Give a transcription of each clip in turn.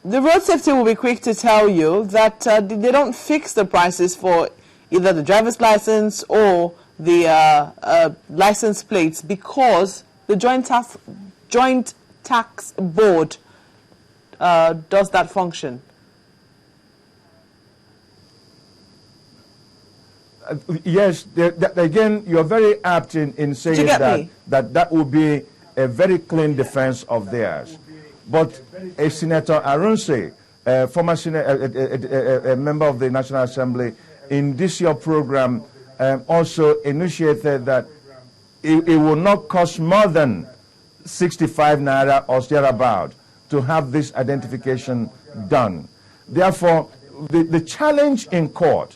The road safety will be quick to tell you that they don't fix the prices for either the driver's license or the license plates, because the Joint Tax Board does that function. Yes, again, you're very apt in saying that would be a very clean defense of theirs. But a Senator Arunse, former a member of the National Assembly, in this year program also initiated that it will not cost more than 65 naira or thereabout to have this identification done. Therefore, the challenge in court,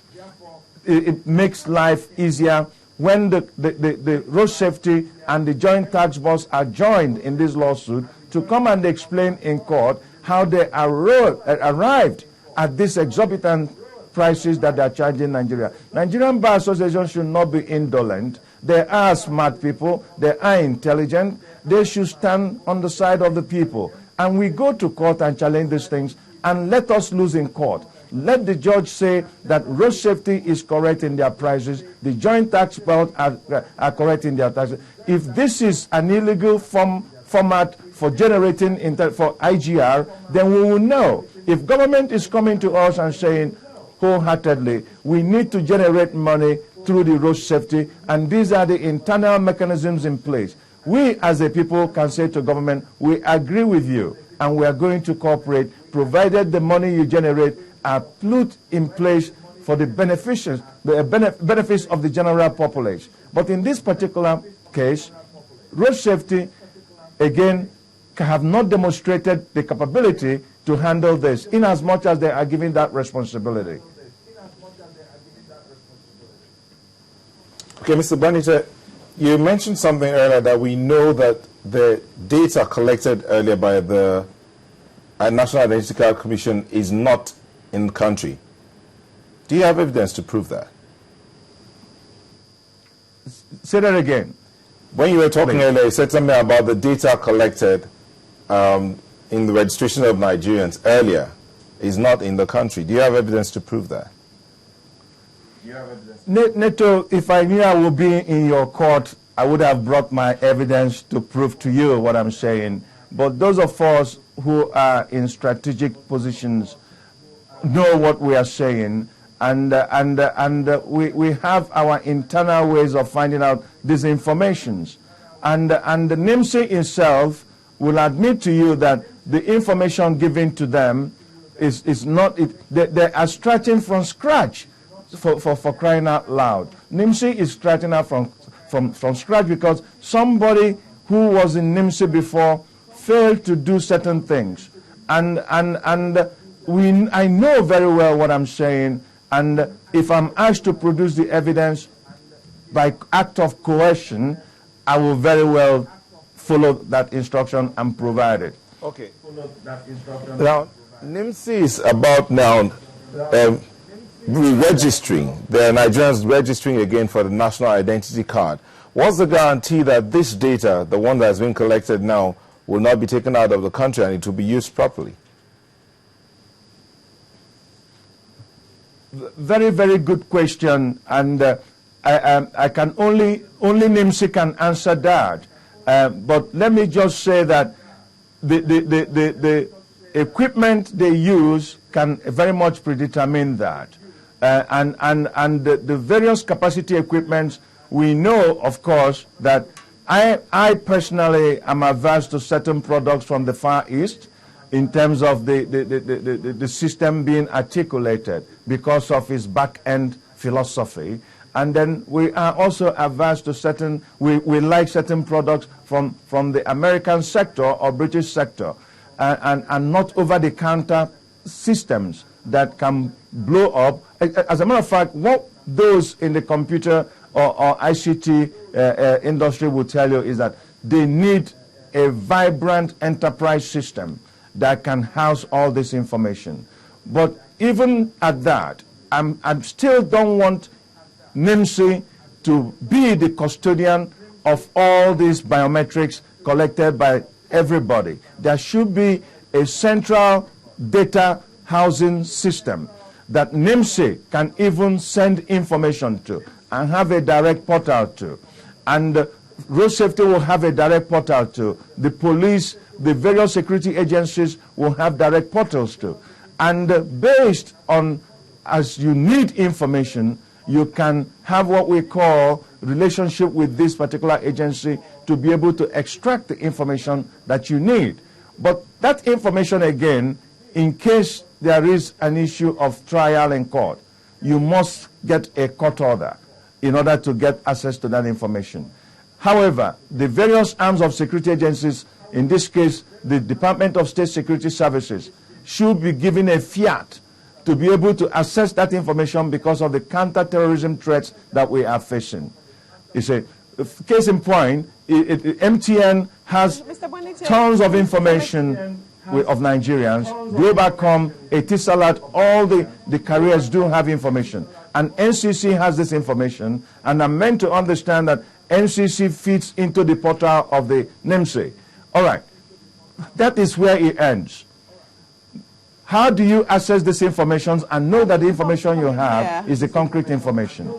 it makes life easier when the road safety and the joint tax boards are joined in this lawsuit to come and explain in court how they arrived at these exorbitant prices that they are charging Nigeria. Nigerian Bar Association should not be indolent. They are smart people. They are intelligent. They should stand on the side of the people. And we go to court and challenge these things, and let us lose in court. Let the judge say that road safety is correct in their prices, the joint tax board are correct in their taxes. If this is an illegal format for generating for IGR, then we will know. If government is coming to us and saying wholeheartedly, we need to generate money through the road safety, and these are the internal mechanisms in place, we as a people can say to government, we agree with you, and we are going to cooperate, provided the money you generate are put in place for the benefits of the general populace. But in this particular case, road safety, again, have not demonstrated the capability to handle this, in as much as they are given that responsibility. Okay, Mr. Gbanite, you mentioned something earlier that we know that the data collected earlier by the National Identity Card Commission is not in the country. Do you have evidence to prove that? Say that again. When you were talking earlier, you said something about the data collected in the registration of Nigerians earlier is not in the country. Do you have evidence to prove that? Neto, if I knew I would be in your court, I would have brought my evidence to prove to you what I'm saying. But those of us who are in strategic positions know what we are saying, and we have our internal ways of finding out these informations. And the NIMSI itself will admit to you that the information given to them is not, they are starting from scratch for crying out loud. NIMSI is starting out from scratch because somebody who was in NIMSI before failed to do certain things. And I know very well what I'm saying, and if I'm asked to produce the evidence by act of coercion, I will very well follow that instruction and provide it. Okay. Now, NIMSI is about now registering, the Nigerians registering again for the national identity card. What's the guarantee that this data, the one that has been collected now, will not be taken out of the country and it will be used properly? Very, very good question, and I can only NIMSI can answer that. But let me just say that the equipment they use can very much predetermine that, and the various capacity equipments. We know, of course, that I personally am averse to certain products from the Far East in terms of the system being articulated because of its back-end philosophy. And then we are also averse to certain, we like certain products from the American sector or British sector, and not over-the-counter systems that can blow up. As a matter of fact, what those in the computer or ICT industry will tell you is that they need a vibrant enterprise system that can house all this information. But even at that, I still don't want NIMSI to be the custodian of all these biometrics collected by everybody. There should be a central data housing system that NIMSE can even send information to and have a direct portal to. And road safety will have a direct portal to. The police, the various security agencies will have direct portals to. And based on, as you need information, you can have what we call relationship with this particular agency to be able to extract the information that you need. But that information, again, in case there is an issue of trial in court, you must get a court order in order to get access to that information. However, the various arms of security agencies, in this case, the Department of State Security Services, should be given a fiat to be able to access that information because of the counter-terrorism threats that we are facing. It's a case in point, MTN has tons of information of Nigerians. Globalcom, Etisalat, all the carriers do have information. And NCC has this information, and I'm meant to understand that NCC feeds into the portal of the NIMSE. All right, that is where it ends. How do you access this information and know that the information you have is the concrete information?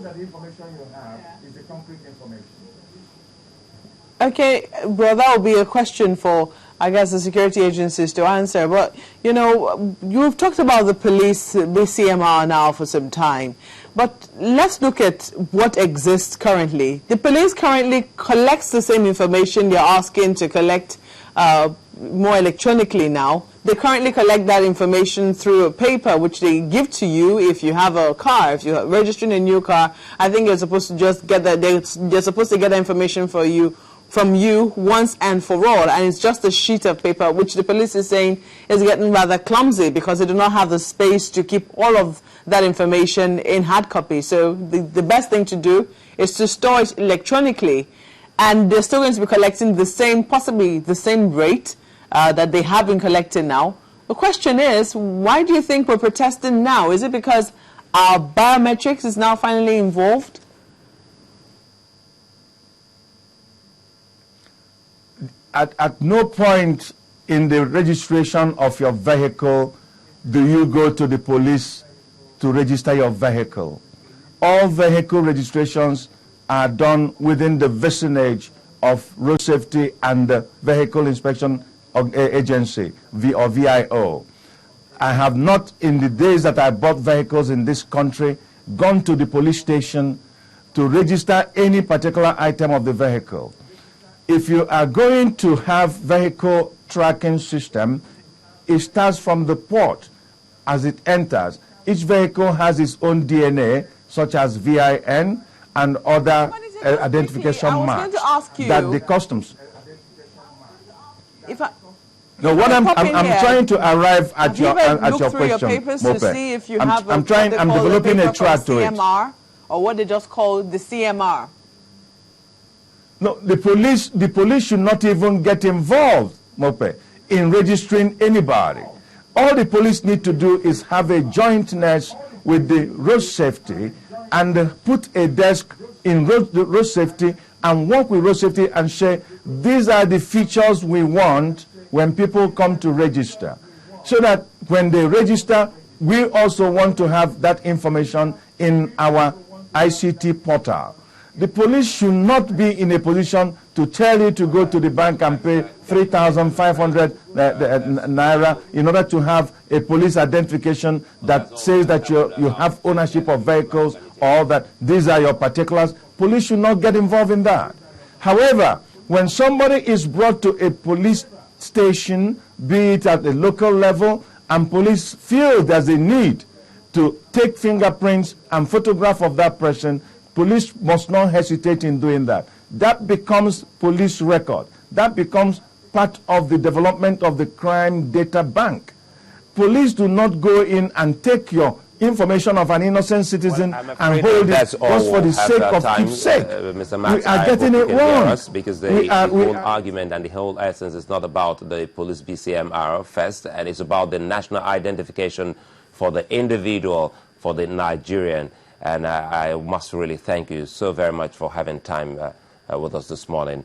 Okay, well, that will be a question for, I guess, the security agencies to answer. But, you know, you've talked about the police, the CMR now for some time. But let's look at what exists currently. The police currently collects the same information you're asking to collect more electronically now. They currently collect that information through a paper which they give to you if you have a car. If you're registering a new car, I think you're supposed to just get that. They're supposed to get that information from you once and for all, and it's just a sheet of paper which the police is saying is getting rather clumsy because they do not have the space to keep all of that information in hard copy. So the best thing to do is to store it electronically, and they're still going to be collecting the same, possibly the same rate that they have been collecting now. The question is, why do you think we're protesting now? Is it because our biometrics is now finally involved? At no point in the registration of your vehicle do you go to the police to register your vehicle. All vehicle registrations are done within the vicinage of road safety and the vehicle inspection agency, or VIO. I have not, in the days that I bought vehicles in this country, gone to the police station to register any particular item of the vehicle. If you are going to have vehicle tracking system, it starts from the port as it enters. Each vehicle has its own DNA, such as VIN and other identification marks that the customs. No, what I'm trying to arrive at your question, Mope. I'm developing a track to it. Or what they just call the CMR. No, the police should not even get involved, Mope, in registering anybody. All the police need to do is have a jointness with the road safety and put a desk in road safety and work with road safety and say, these are the features we want when people come to register. So that when they register, we also want to have that information in our ICT portal. The police should not be in a position to tell you to go to the bank and pay 3,500 naira in order to have a police identification that says that you have ownership of vehicles or that these are your particulars. Police should not get involved in that. However, when somebody is brought to a police station, be it at the local level, and police feel there's a need to take fingerprints and photograph of that person, police must not hesitate in doing that. That becomes police record. That becomes part of the development of the crime data bank. Police do not go in and take your information of an innocent citizen and hold it just for the sake of keepsake. Mr. Max, we are getting it wrong. Because the whole argument and the whole essence is not about the police BCMR first, and it's about the national identification for the individual, for the Nigerian. And I must really thank you so very much for having time with us this morning.